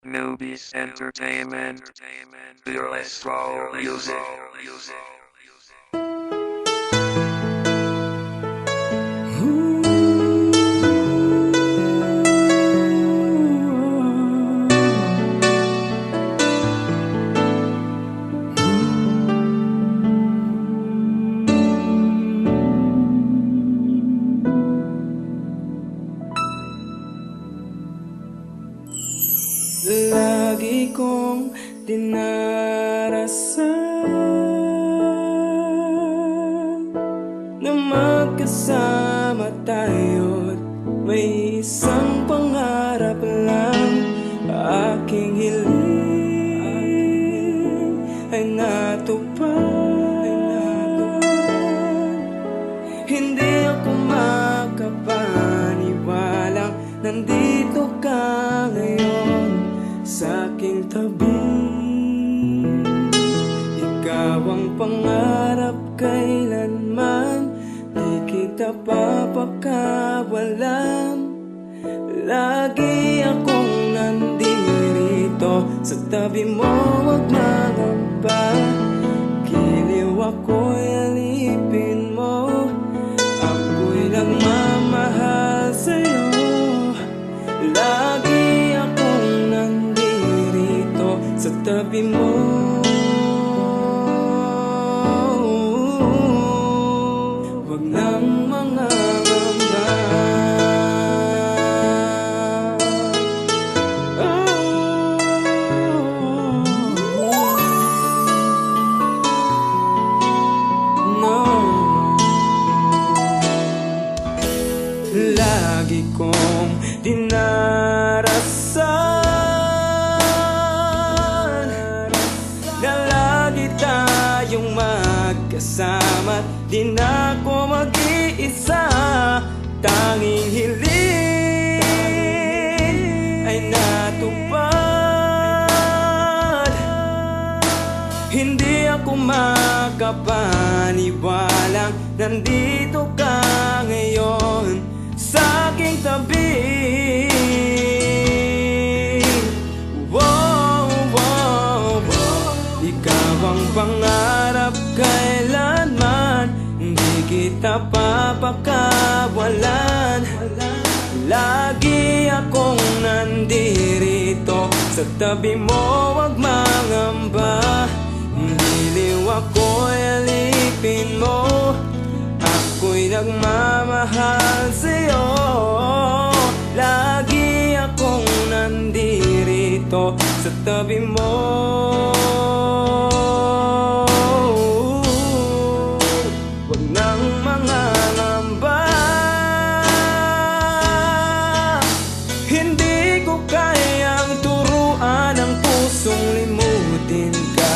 Newbies Entertainment, Fearless Flow Music. Lagi kong dinarasan na magkasama tayo't may isang pangarap lang. Aking hiling ay natupad. Hindi ako makapaniwalang nandito ka ngayon sa aking tabi. Ikaw ang pangarap, kailanman di kita papakawalan. Lagi akong nandirito sa tabi mo, wag mangamba. Giliw ako'y alipin mo, ako'y nagmamahal sa'yo. Lagi akong nandirito sa tabi mo. Wag nang mangangamba. Lagi kong dinarasan na lagi tayong magkasama, di na ako mag-iisa. Tanging hiling ay natupad. Hindi ako makapaniwalang nandito ka ngayon sa aking tabi. Wow, wow, wow. Ikaw ang pangarap, kailanman hindi kita papakawalan. Lagi akong nandirito sa tabi mo, wag mangamba. Giliw ako'y alipin mo, ako'y nagmamahal sa'yo. Lagi akong nandirito sa tabi mo. Wag nang mangangamba. Hindi ko kayang turuan ang pusong limutin ka.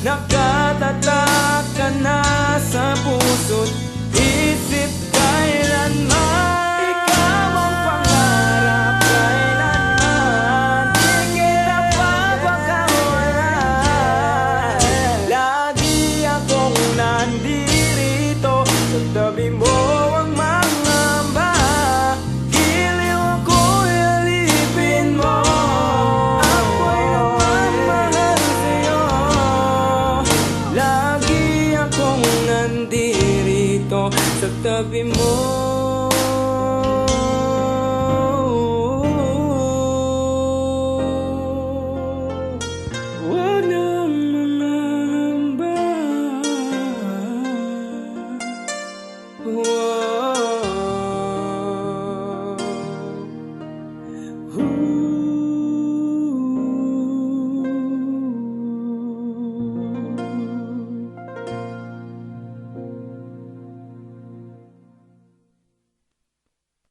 Nakatatak ka na sa puso't isip kailanman. Ikaw ang pangarap, kailanman di kita papakawalan. Lagi akong nandirito sa tabi mo, ang mangamba. Giliw ako'y alipin mo, ako'y nagmamahal sa'yo. Lagi akong nandirito sa tabi mo. Wow.